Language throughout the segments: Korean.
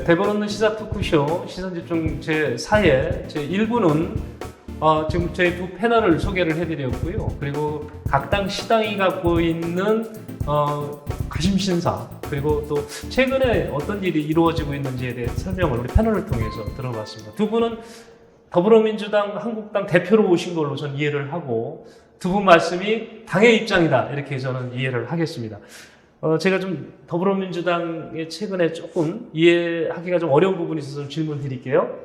대본 없는 시사 토크쇼 시선집중 제4회 제1부는 지금 저희 두 패널을 소개를 해드렸고요. 그리고 각 당 시당이 갖고 있는 가심신사, 그리고 또 최근에 어떤 일이 이루어지고 있는지에 대해 설명을 우리 패널을 통해서 들어봤습니다. 두 분은 더불어민주당, 한국당 대표로 오신 걸로 전 이해를 하고, 두 분 말씀이 당의 입장이다, 이렇게 저는 이해를 하겠습니다. 제가 좀 더불어민주당의 최근에 조금 이해하기가 좀 어려운 부분이 있어서 좀 질문 드릴게요.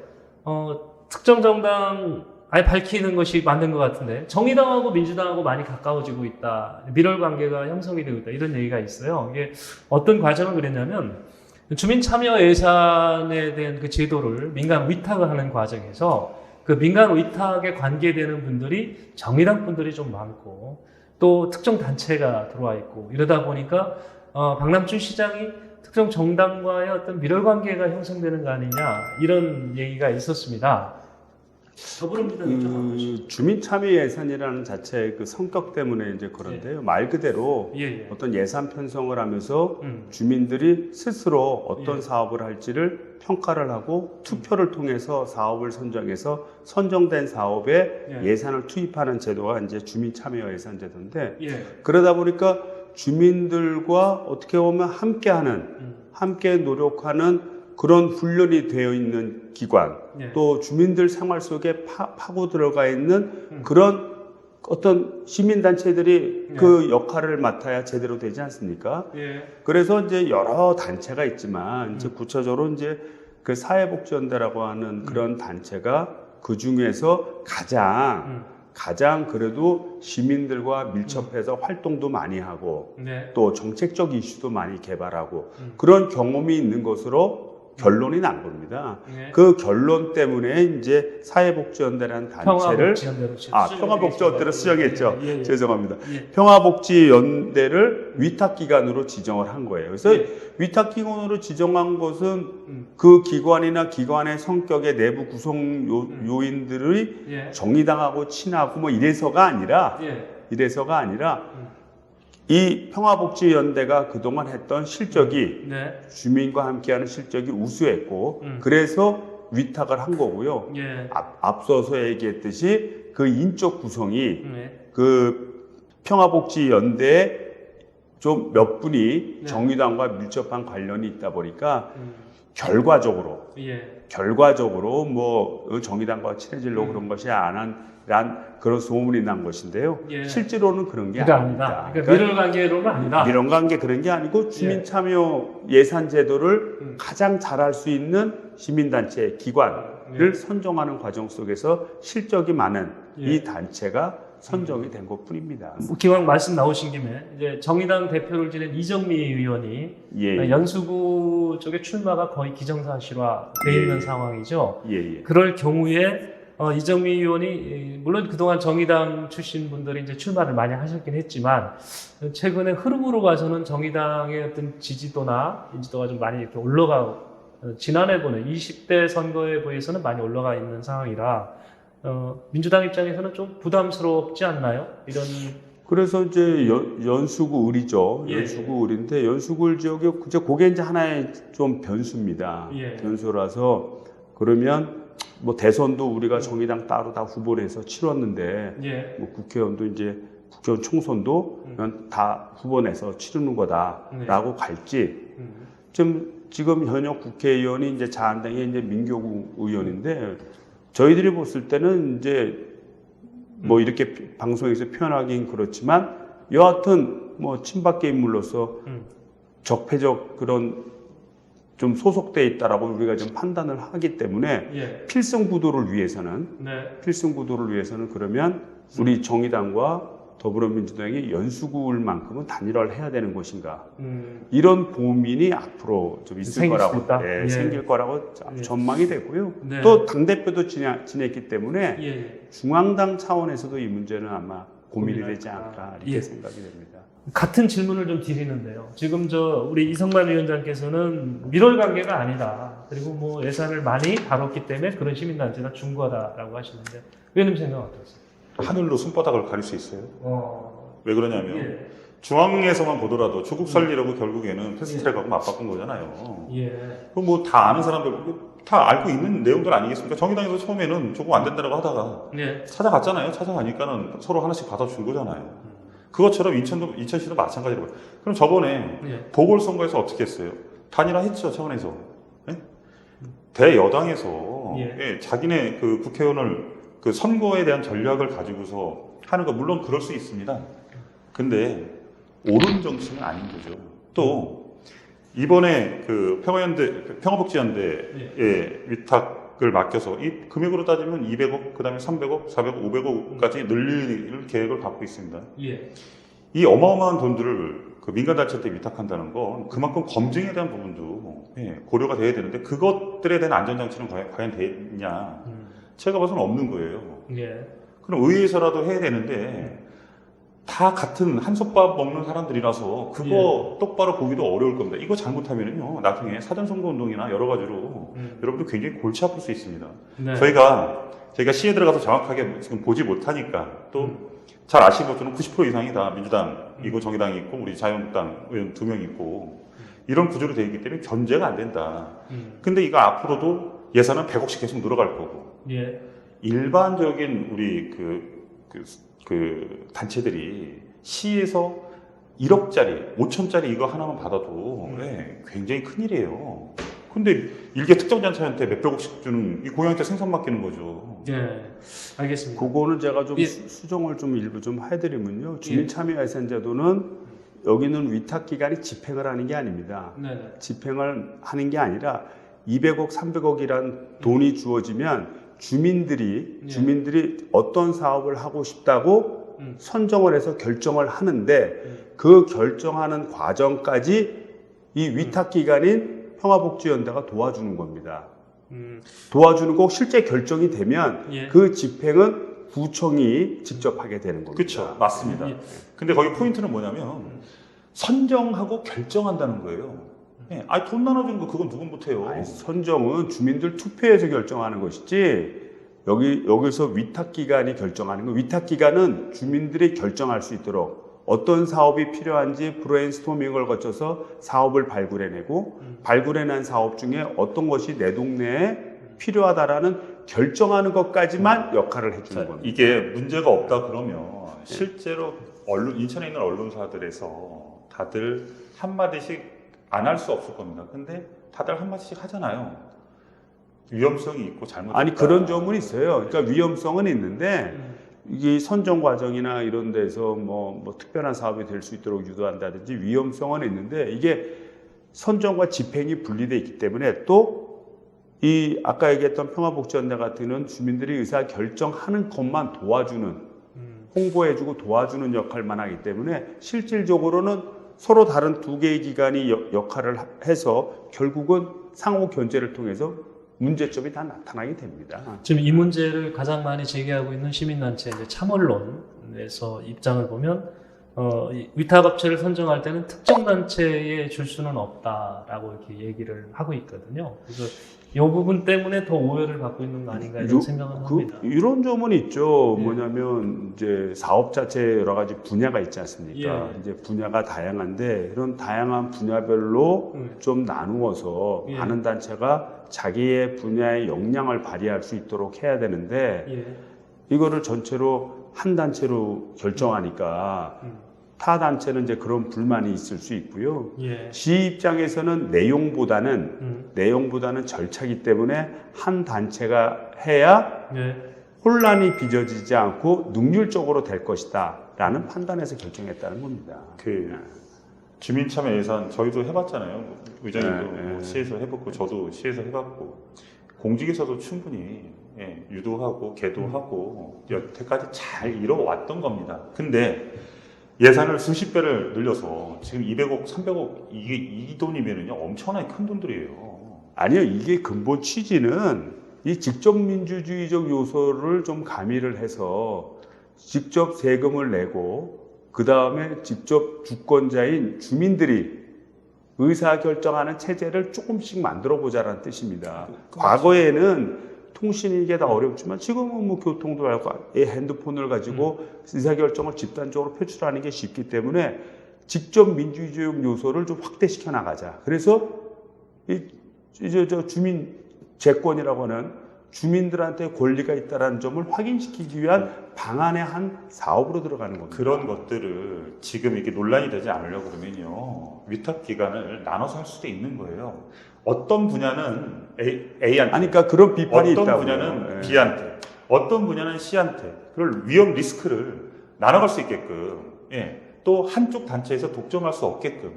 특정 정당 아예 밝히는 것이 맞는 것 같은데, 정의당하고 민주당하고 많이 가까워지고 있다, 밀월 관계가 형성이 되고 있다, 이런 얘기가 있어요. 이게 어떤 과정을 그랬냐면, 주민 참여 예산에 대한 그 제도를 민간 위탁을 하는 과정에서 그 민간 위탁에 관계되는 분들이 정의당 분들이 좀 많고, 또 특정 단체가 들어와 있고, 이러다 보니까 박남춘 시장이 특정 정당과의 어떤 밀월 관계가 형성되는 거 아니냐, 이런 얘기가 있었습니다. 주민 참여 예산이라는 자체의 그 성격 때문에 이제 그런데요. 말 그대로 어떤 예산 편성을 하면서 주민들이 스스로 어떤 사업을 할지를 평가를 하고 투표를 통해서 사업을 선정해서 선정된 사업에 예산을 투입하는 제도가 이제 주민 참여 예산 제도인데, 그러다 보니까 주민들과 어떻게 보면 함께 노력하는 그런 훈련이 되어 있는 기관, 또 주민들 생활 속에 파고 들어가 있는 그런 어떤 시민단체들이 그 역할을 맡아야 제대로 되지 않습니까? 그래서 이제 여러 단체가 있지만, 이제 구체적으로 이제 그 사회복지연대라고 하는 그런 단체가 그 중에서 가장 그래도 시민들과 밀접해서 활동도 많이 하고, 또 정책적 이슈도 많이 개발하고, 그런 경험이 있는 것으로 결론이 난 겁니다. 그 결론 때문에 이제 사회복지연대라는 단체를 평화복지연대로 수정했죠. 죄송합니다. 평화복지연대를 위탁기관으로 지정을 한 거예요. 그래서 위탁기관으로 지정한 것은 그 기관이나 기관의 성격의 내부 구성 요인들이 정의당하고 친하고 뭐 이래서가 아니라 이 평화복지연대가 그동안 했던 실적이 주민과 함께하는 실적이 우수했고, 그래서 위탁을 한 거고요. 앞서서 얘기했듯이 그 인적 구성이 그 평화복지연대에 좀 몇 분이 정의당과 밀접한 관련이 있다 보니까 결과적으로 뭐 정의당과 친해지려고 그런 것이 란 그런 소문이 난 것인데요. 실제로는 그런 게 아닙니다. 그러니까 밀월 관계로는 아니다. 밀월 관계 그런 게 아니고, 주민 참여 예산 제도를 가장 잘할 수 있는 시민단체 기관을 선정하는 과정 속에서 실적이 많은 이 단체가 선정이 된 것뿐입니다. 기왕 말씀 나오신 김에 이제 정의당 대표를 지낸 이정미 의원이 연수구 쪽에 출마가 거의 기정사실화되어 있는 상황이죠. 그럴 경우에 이정미 의원이 물론 그동안 정의당 출신 분들이 이제 출마를 많이 하셨긴 했지만, 최근에 흐름으로 봐서는 정의당의 어떤 지지도나 인지도가 좀 많이 이렇게 올라가고, 지난해보는 20대 선거에 비해서는 많이 올라가 있는 상황이라 민주당 입장에서는 좀 부담스럽지 않나요? 이런. 그래서 이제 연수구 을이죠. 연수구 을인데, 연수구 을 지역이 그게 이제 하나의 좀 변수입니다. 변수라서, 그러면 뭐 대선도 우리가 정의당 따로 다 후보를 해서 치렀는데, 뭐 국회의원 총선도 다 후보 내서 치르는 거다라고 갈지, 지금 현역 국회의원이 이제 자한당의 이제 민교구 의원인데, 저희들이 봤을 때는 이제 뭐 이렇게 방송에서 표현하긴 그렇지만, 여하튼 뭐 친박계 인물로서 적폐적 그런 좀 소속돼 있다라고 우리가 좀 판단을 하기 때문에, 필승 구도를 위해서는 그러면 우리 정의당과 더불어민주당이 연수구을만큼은 단일화를 해야 되는 것인가, 이런 고민이 앞으로 좀 있을 거라고 생길 거라고 전망이 되고요. 또 당대표도 지냈기 때문에 중앙당 차원에서도 이 문제는 아마 고민이 되지 않을까, 이렇게 생각이 됩니다. 같은 질문을 좀 드리는데요. 지금 우리 이성만 위원장께서는 밀월 관계가 아니다, 그리고 뭐 예산을 많이 다뤘기 때문에 그런 시민단체가 준 거다라고 하시는데, 의원님 생각 어떠세요? 하늘로 손바닥을 가릴 수 있어요. 왜 그러냐면 중앙에서만 보더라도 조국 살리라고 결국에는 패스트트랙하고 맞바꾼 거잖아요. 예. 그럼 뭐 다 아는 사람들 다 알고 있는 내용들 아니겠습니까? 정의당에서 처음에는 조국 안 된다고 하다가 예. 찾아갔잖아요. 찾아가니까는 서로 하나씩 받아준 거잖아요. 그것처럼 인천시도 마찬가지로. 그럼 저번에 예. 보궐선거에서 어떻게 했어요? 단일화했죠, 차원에서. 예? 대여당에서 예. 예, 자기네 그 국회의원을 그 선거에 대한 전략을 가지고서 하는 거 물론 그럴 수 있습니다. 근데 옳은 정치는 아닌 거죠. 또 이번에 그 평화복지연대에 위탁을 맡겨서 이 금액으로 따지면 200억, 그다음에 300억, 400억, 500억까지 늘릴 계획을 갖고 있습니다. 예. 이 어마어마한 돈들을 그 민간단체한테 위탁한다는 건 그만큼 검증에 대한 부분도 예, 고려가 돼야 되는데 그것들에 대한 안전장치는 과연 되냐? 제가 봐서는 없는 거예요. 예. 그럼 의회에서라도 해야 되는데 다 같은 한솥밥 먹는 사람들이라서 그거 똑바로 보기도 어려울 겁니다. 이거 잘못하면요 나중에 사전선거운동이나 여러 가지로 여러분들 굉장히 골치 아플 수 있습니다. 네. 저희가 시에 들어가서 정확하게 지금 보지 못하니까 또 잘 아시고 저는 90% 이상이 다 민주당이고 정의당이 있고 우리 자유한국당 의원 2명 있고 이런 구조로 되어 있기 때문에 견제가 안 된다. 근데 이거 앞으로도 예산은 100억씩 계속 늘어갈 거고 예. 일반적인 우리 그 단체들이 시에서 1억짜리, 5천짜리 이거 하나만 받아도 네, 굉장히 큰일이에요. 근데 일개 특정단체한테 몇백억씩 주는 이 고양이한테 생선 맡기는 거죠. 예. 알겠습니다. 그거는 제가 좀 예. 수정을 좀 일부 좀 해드리면요. 주민참여예산제도는 여기는 위탁기관이 집행을 하는 게 아닙니다. 네네. 집행을 하는 게 아니라 200억, 300억이란 돈이 주어지면 주민들이 어떤 사업을 하고 싶다고 선정을 해서 결정을 하는데 그 결정하는 과정까지 이 위탁기관인 평화복지연대가 도와주는 겁니다. 도와주는 거 실제 결정이 되면 예. 그 집행은 구청이 직접 하게 되는 겁니다. 그렇죠. 맞습니다. 예. 근데 거기 포인트는 뭐냐면 선정하고 결정한다는 거예요. 예. 아니 돈 나눠주는 거 그건 누군 못해요. 아니, 선정은 주민들 투표해서 결정하는 것이지 여기서 위탁기관이 결정하는 거. 위탁기관은 주민들이 결정할 수 있도록 어떤 사업이 필요한지 브레인스토밍을 거쳐서 사업을 발굴해내고 발굴해낸 사업 중에 어떤 것이 내 동네에 필요하다라는 결정하는 것까지만 역할을 해주는 겁니다. 이게 문제가 없다 그러면 실제로 인천에 있는 언론사들에서 다들 한마디씩 안 할 수 없을 겁니다. 근데 다들 한마디씩 하잖아요. 위험성이 있고 잘못됐다. 아니 그런 점은 있어요. 그러니까 위험성은 있는데 이게 선정 과정이나 이런 데서 뭐 특별한 사업이 될 수 있도록 유도한다든지 위험성은 있는데 이게 선정과 집행이 분리되어 있기 때문에 또 이 아까 얘기했던 평화복지연대 같은 경우는 주민들이 의사 결정하는 것만 도와주는 홍보해주고 도와주는 역할만 하기 때문에 실질적으로는 서로 다른 두 개의 기관이 역할을 해서 결국은 상호 견제를 통해서 문제점이 다 나타나게 됩니다. 지금 이 문제를 가장 많이 제기하고 있는 시민단체 이제 참언론에서 입장을 보면 이 위탁업체를 선정할 때는 특정 단체에 줄 수는 없다라고 이렇게 얘기를 하고 있거든요. 그래서 이 부분 때문에 더 오해를 받고 있는 거 아닌가 이런 생각은 합니다. 이런 점은 있죠. 뭐냐면 이제 사업 자체 여러 가지 분야가 있지 않습니까? 이제 분야가 다양한데 이런 다양한 분야별로 좀 나누어서 많은 단체가 자기의 분야의 역량을 발휘할 수 있도록 해야 되는데 이거를 전체로 한 단체로 결정하니까 타 단체는 이제 그런 불만이 있을 수 있고요. 시 입장에서는 내용보다는 절차이기 때문에 한 단체가 해야 혼란이 빚어지지 않고 능률적으로 될 것이다라는 판단에서 결정했다는 겁니다. 주민참여 예산 저희도 해봤잖아요. 의장님도 뭐 시에서 해봤고 저도 시에서 해봤고 공직에서도 충분히 유도하고 계도하고 여태까지 잘 이뤄왔던 겁니다. 근데 예산을 수십 배를 늘려서 지금 200억, 300억 이 돈이면은요 엄청나게 큰 돈들이에요. 아니요, 이게 근본 취지는 이 직접 민주주의적 요소를 좀 가미를 해서 직접 세금을 내고 그 다음에 직접 주권자인 주민들이 의사결정하는 체제를 조금씩 만들어 보자라는 뜻입니다. 과거에는 통신이 이게 다 어렵지만 지금은 뭐 교통도 알고 핸드폰을 가지고 의사결정을 집단적으로 표출하는 게 쉽기 때문에 직접 민주주의적 요소를 좀 확대시켜 나가자. 그래서 이제 저 주민 재권이라고 하는 주민들한테 권리가 있다는 점을 확인시키기 위한 방안의 한 사업으로 들어가는 겁니다. 그런 것들을 지금 이렇게 논란이 되지 않으려고 그러면요, 위탁 기관을 나눠서 할 수도 있는 거예요. 어떤 분야는 A한테, 아니, 그러니까 그런 비판이 어떤 있다고요. 분야는 예. B한테, 어떤 분야는 C한테, 그걸 위험 리스크를 나눠갈 수 있게끔, 예, 또 한쪽 단체에서 독점할 수 없게끔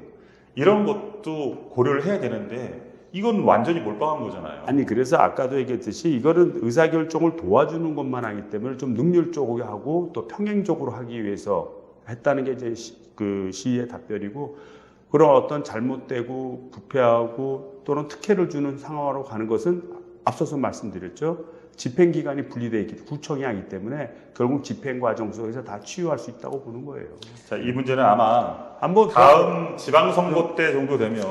이런 것도 고려를 해야 되는데 이건 완전히 몰빵한 거잖아요. 아니, 그래서 아까도 얘기했듯이 이거는 의사결정을 도와주는 것만 하기 때문에 좀 능률적으로 하고 또 평행적으로 하기 위해서 했다는 게 이제 그 시의 답변이고, 그런 어떤 잘못되고 부패하고 또는 특혜를 주는 상황으로 가는 것은 앞서서 말씀드렸죠. 집행기관이 분리되어 있기, 구청이 하기 때문에 결국 집행과정 속에서 다 치유할 수 있다고 보는 거예요. 자, 이 문제는 아마 한번 다음 지방선거 때 정도 되면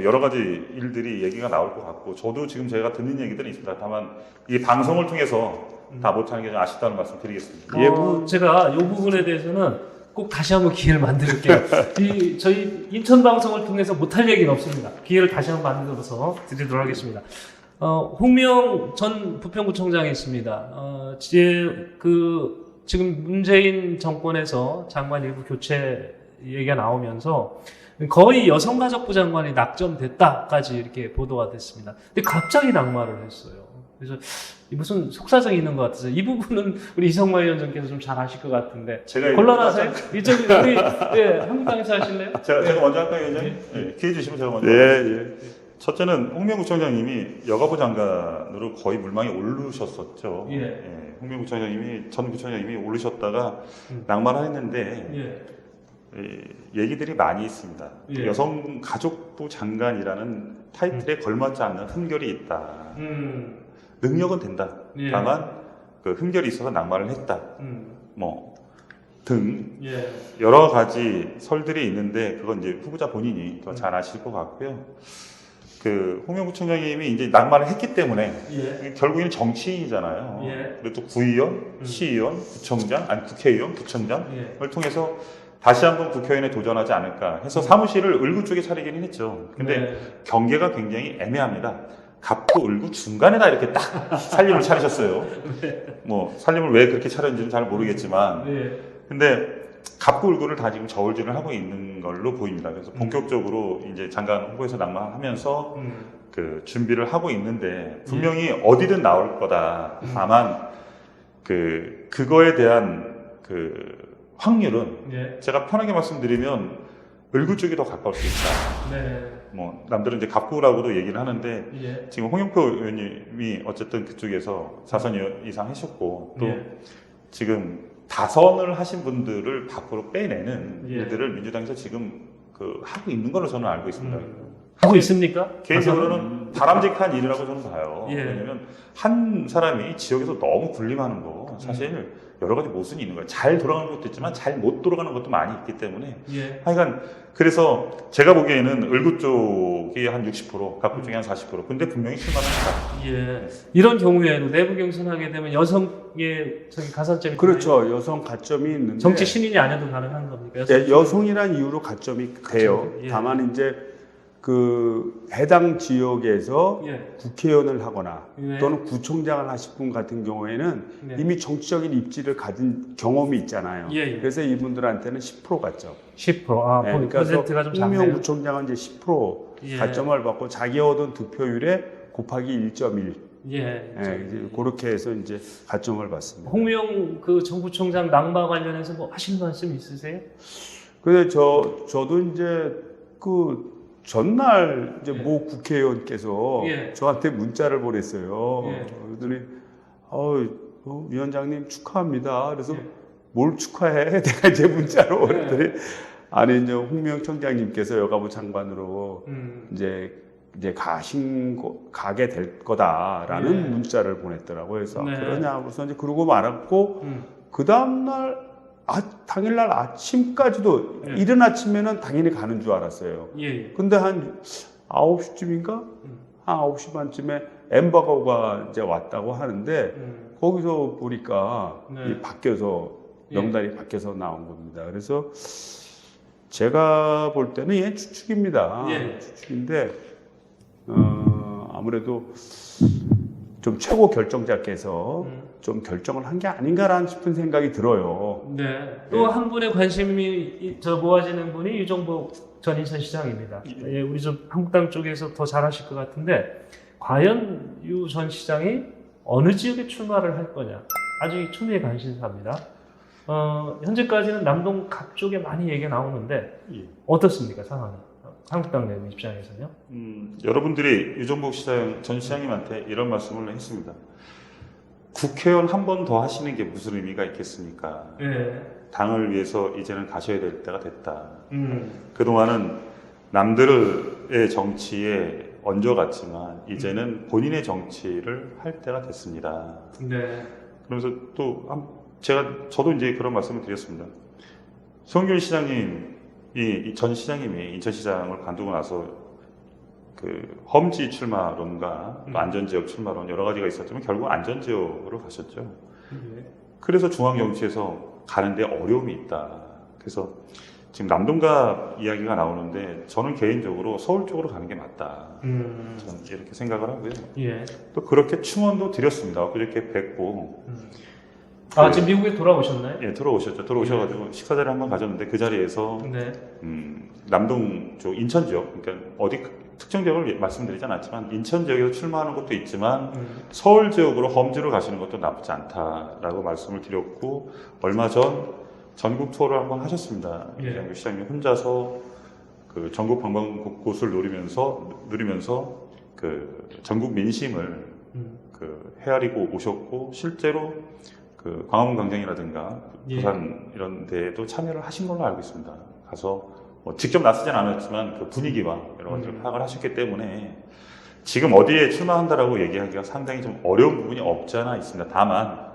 여러 가지 일들이 얘기가 나올 것 같고, 저도 지금 제가 듣는 얘기들은 있습니다. 다만 이 방송을 통해서 다 못하는 게 좀 아쉽다는 말씀 드리겠습니다. 제가 이 부분에 대해서는 꼭 다시 한번 기회를 만들게요. 저희 인천 방송을 통해서 못할 얘기는 없습니다. 기회를 다시 한번 만들어서 드리도록 하겠습니다. 홍명 전 부평구청장이 있습니다. 지금 문재인 정권에서 장관 일부 교체 얘기가 나오면서 거의 여성가족부 장관이 낙점됐다까지 이렇게 보도가 됐습니다. 근데 갑자기 낙마를 했어요. 그래서 무슨 속사정이 있는 것 같아서 이 부분은 우리 이성만 위원장께서 좀 잘 아실 것 같은데. 제가 곤란하세요? 이쪽이 우리 한국당에서 하실래요? 제가 먼저 할까요, 위원장님? 네, 기회 주시면 제가 먼저. 예. 첫째는 홍명 구청장님이 여가부 장관으로 거의 물망에 오르셨었죠. 예. 홍명 구청장님이 전 구청장님이 오르셨다가 낙마를 했는데 얘기들이 많이 있습니다. 예. 여성가족부 장관이라는 타이틀에 걸맞지 않는 흠결이 있다. 능력은 된다. 예. 다만 그 흠결이 있어서 낙마를 했다. 등 여러 가지 설들이 있는데 그건 이제 후보자 본인이 더 잘 아실 것 같고요. 그 홍명 구청장님이 이제 낙마를 했기 때문에 결국에는 정치인이잖아요. 그래도 구의원, 시의원, 구청장, 아니 국회의원, 구청장을 통해서 다시 한번 국회의원에 도전하지 않을까 해서 사무실을 을구 쪽에 차리기는 했죠. 근데 경계가 굉장히 애매합니다. 갑구, 을구 중간에다 이렇게 딱 살림을 차리셨어요. 뭐 살림을 왜 그렇게 차렸는지는 잘 모르겠지만, 근데 갑구, 을구를 다 지금 저울질을 하고 있는 걸로 보입니다. 그래서 본격적으로 이제 장관 후보에서 낙마하면서 그 준비를 하고 있는데 분명히 어디든 나올 거다. 다만 그거에 대한 그 확률은 제가 편하게 말씀드리면 을구 쪽이 더 가까울 수 있다. 뭐 남들은 이제 갑구라고도 얘기를 하는데 지금 홍영표 의원님이 어쨌든 그쪽에서 4선 이상 하셨고 또 지금 다선을 하신 분들을 밖으로 빼내는 일들을 민주당에서 지금 하고 있는 걸로 저는 알고 있습니다. 하고 있습니까? 개인적으로는 바람직한 일이라고 저는 봐요. 왜냐면 한 사람이 지역에서 너무 군림하는 거 사실 여러 가지 모순이 있는 거예요. 잘 돌아가는 것도 있지만 잘 못 돌아가는 것도 많이 있기 때문에 하여간 그래서 제가 보기에는 을구 쪽이 한 60%, 갑구 쪽이 한 40%. 근데 분명히 실망합니다. 이런 경우에도 내부 경선하게 되면 여성의 가산점이 그렇죠. 여성 가점이 있는데 정치 신인이 아니어도 가능한 겁니까? 여성이란 이유로 가점이 돼요. 다만 이제 그 해당 지역에서 국회의원을 하거나 또는 구청장을 하실 분 같은 경우에는 이미 정치적인 입지를 가진 경험이 있잖아요. 그래서 이분들한테는 10% 가점. 10%. 그러니까 퍼센트가 좀 작네요. 홍명 구청장은 이제 10% 가점을 받고 자기 얻은 득표율에 곱하기 1.1. 이제 그렇게 해서 이제 가점을 받습니다. 홍명 그 정부총장 낙마 관련해서 뭐 하실 말씀 있으세요? 근데 저도 이제 그 전날 이제 모 국회의원께서 저한테 문자를 보냈어요. 그러더니 위원장님 축하합니다. 그래서 뭘 축하해? 내가 이제 문자로 그랬더니 아니 이제 홍명 청장님께서 여가부 장관으로 이제 가게 될 거다라는 문자를 보냈더라고요. 그래서 그러냐 그래서 이제 그러고 말았고 그 다음날 당일날 아침까지도 이른 아침에는 당연히 가는 줄 알았어요. 근데 한 9시쯤인가? 한 9시 반쯤에 엠버거가 이제 왔다고 하는데 거기서 보니까 바뀌어서 명단이 바뀌어서 나온 겁니다. 그래서 제가 볼 때는 추측입니다. 예. 추측인데 아무래도 좀 최고 결정자께서 좀 결정을 한 게 아닌가라는 싶은 생각이 들어요. 네. 또 한 분의 관심이 모아지는 분이 유정복 전 인천시장입니다. 예, 우리 좀 한국당 쪽에서 더 잘하실 것 같은데 과연 유 전 시장이 어느 지역에 출마를 할 거냐 아주 초미의 관심사입니다. 현재까지는 남동 각 쪽에 많이 얘기가 나오는데 어떻습니까 상황이? 한국당 내 입장에서요? 여러분들이 유정복 전 시장님한테 이런 말씀을 했습니다. 국회의원 한 번 더 하시는 게 무슨 의미가 있겠습니까? 네. 당을 위해서 이제는 가셔야 될 때가 됐다. 그동안은 남들의 정치에 얹어갔지만 이제는 본인의 정치를 할 때가 됐습니다. 네. 그러면서 또 저도 이제 그런 말씀을 드렸습니다. 송길 시장님, 전 시장님이 인천시장을 관두고 나서 그 험지 출마론과 또 안전지역 출마론 여러 가지가 있었지만 결국 안전지역으로 가셨죠. 그래서 중앙정치에서 가는데 어려움이 있다. 그래서 지금 남동갑 이야기가 나오는데 저는 개인적으로 서울 쪽으로 가는 게 맞다. 저는 이렇게 생각을 하고요. 예. 또 그렇게 충원도 드렸습니다. 그저께 뵙고. 지금 미국에 돌아오셨나요? 예, 들어오셨죠. 들어오셔가지고 식사자리를 한번 가졌는데 그 자리에서 네. 남동 쪽 인천 지역, 그러니까 어디 특정 지역을 말씀드리지 않았지만 인천 지역에서 출마하는 것도 있지만 서울 지역으로 험지로 가시는 것도 나쁘지 않다라고 말씀을 드렸고 얼마 전 전국 투어를 한번 하셨습니다. 이장규 시장님 혼자서 그 전국 방방곳곳을 누리면서 그 전국 민심을 그 헤아리고 오셨고 실제로 그 광화문 광장이라든가 부산 이런 데에도 참여를 하신 걸로 알고 있습니다. 가서 직접 나서진 않았지만 그 분위기와 여러 가지를 파악을 하셨기 때문에 지금 어디에 출마한다라고 얘기하기가 상당히 좀 어려운 부분이 없지 않아 있습니다. 다만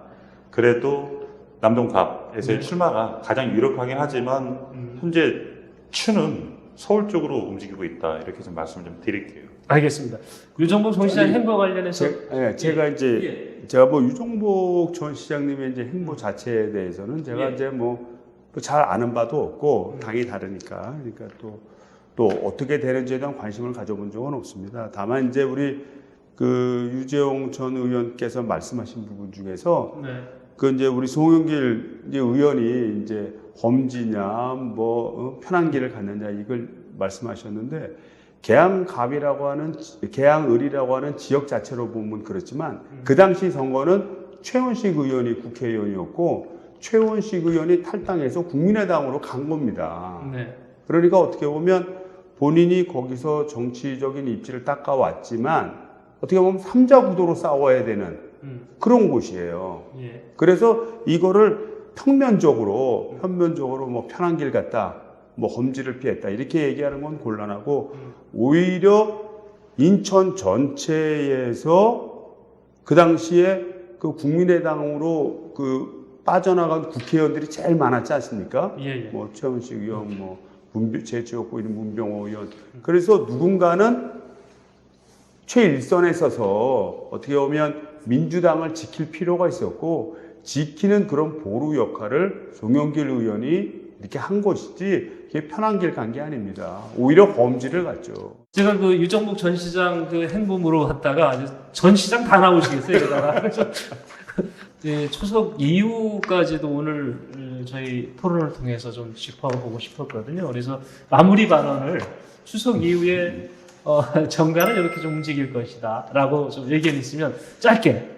그래도 남동갑에서의 출마가 가장 유력하긴 하지만 현재 추는 서울 쪽으로 움직이고 있다 이렇게 좀 말씀을 좀 드릴게요. 알겠습니다. 유정복 전 시장 행보 관련해서 제가 뭐 유정복 전 시장님의 이제 행보 자체에 대해서는 제가 이제 뭐 잘 아는 바도 없고 당이 다르니까 그러니까 또 어떻게 되는지에 대한 관심을 가져본 적은 없습니다. 다만 이제 우리 그 유재용 전 의원께서 말씀하신 부분 중에서 그 이제 우리 송영길 의원이 이제 험지냐 뭐 편한 길을 갔느냐 이걸 말씀하셨는데 계양갑이라고 하는 계양을이라고 하는 지역 자체로 보면 그렇지만 그 당시 선거는 최원식 의원이 국회의원이었고 최원식 의원이 탈당해서 국민의당으로 간 겁니다. 네. 그러니까 어떻게 보면 본인이 거기서 정치적인 입지를 닦아왔지만 어떻게 보면 삼자 구도로 싸워야 되는 그런 곳이에요. 그래서 이거를 평면적으로 뭐 편한 길 갔다, 뭐 험지를 피했다 이렇게 얘기하는 건 곤란하고 오히려 인천 전체에서 그 당시에 그 국민의당으로 그 빠져나간 국회의원들이 제일 많았지 않습니까? 뭐 최원식 의원, 뭐 제 지역구 있는 문병호 의원. 그래서 누군가는 최일선에 서서 어떻게 보면 민주당을 지킬 필요가 있었고 지키는 그런 보루 역할을 송영길 의원이 이렇게 한 것이지 이게 편한 길 간 게 아닙니다. 오히려 험지를 갔죠. 제가 그 유정복 전 시장 그 행보으로 갔다가 전 시장 다 나오시겠어요, 이러다가. 그래서 추석 이후까지도 오늘 저희 토론을 통해서 좀 짚어보고 싶었거든요. 그래서 마무리 발언을 추석 이후에 정가는 이렇게 좀 움직일 것이다 라고 좀 의견이 있으면 짧게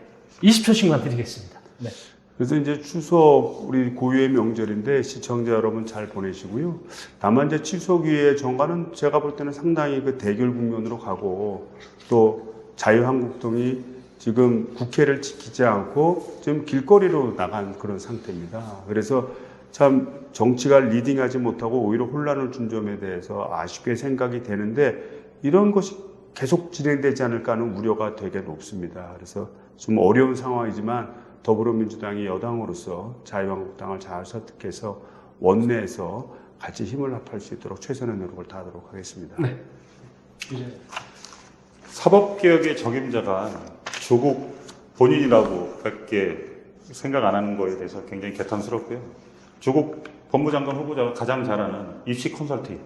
20초씩만 드리겠습니다. 네. 그래서 이제 추석 우리 고유의 명절인데 시청자 여러분 잘 보내시고요. 다만 이제 추석 이후에 정가는 제가 볼 때는 상당히 그 대결 국면으로 가고 또 자유한국당이 지금 국회를 지키지 않고 지금 길거리로 나간 그런 상태입니다. 그래서 참 정치가 리딩하지 못하고 오히려 혼란을 준 점에 대해서 아쉽게 생각이 되는데 이런 것이 계속 진행되지 않을까 하는 우려가 되게 높습니다. 그래서 좀 어려운 상황이지만 더불어민주당이 여당으로서 자유한국당을 잘 설득해서 원내에서 같이 힘을 합할 수 있도록 최선의 노력을 다하도록 하겠습니다. 네. 사법개혁의 적임자가 조국 본인이라고 밖에 생각 안 하는 거에 대해서 굉장히 개탄스럽고요. 조국 법무장관 후보자가 가장 잘하는 입시 컨설팅.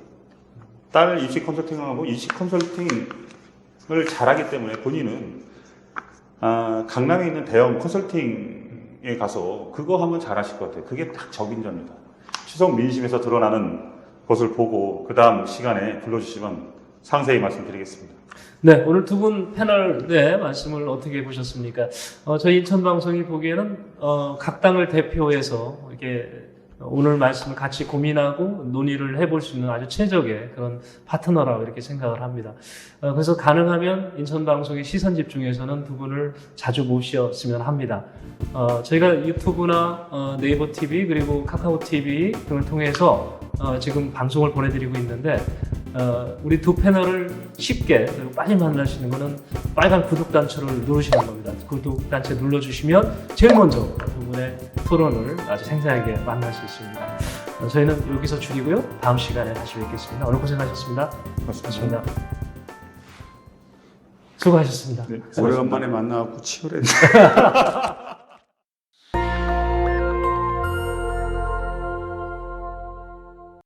딸 입시 컨설팅하고 입시 컨설팅을 잘하기 때문에 본인은 강남에 있는 대형 컨설팅에 가서 그거 하면 잘하실 것 같아요. 그게 딱 적임자입니다. 추석 민심에서 드러나는 것을 보고 그 다음 시간에 불러주시면 상세히 말씀드리겠습니다. 네, 오늘 두 분 패널의 말씀을 어떻게 보셨습니까? 저희 인천방송이 보기에는 각 당을 대표해서 이렇게 오늘 말씀을 같이 고민하고 논의를 해볼 수 있는 아주 최적의 그런 파트너라고 이렇게 생각을 합니다. 그래서 가능하면 인천방송의 시선 집중에서는 두 분을 자주 모셨으면 합니다. 저희가 유튜브나 네이버 TV 그리고 카카오 TV 등을 통해서 지금 방송을 보내드리고 있는데 우리 두 패널을 쉽게 그리고 빨리 만날 수 있는 거는 빨간 구독 단추를 누르시는 겁니다. 구독 단추 눌러주시면 제일 먼저 두 분의 토론을 아주 생생하게 만날 수 있습니다. 저희는 여기서 줄이고요. 다음 시간에 다시 뵙겠습니다. 오늘 고생하셨습니다. 고맙습니다. 수고하셨습니다. 네, 오래간만에 만나고 치열했네.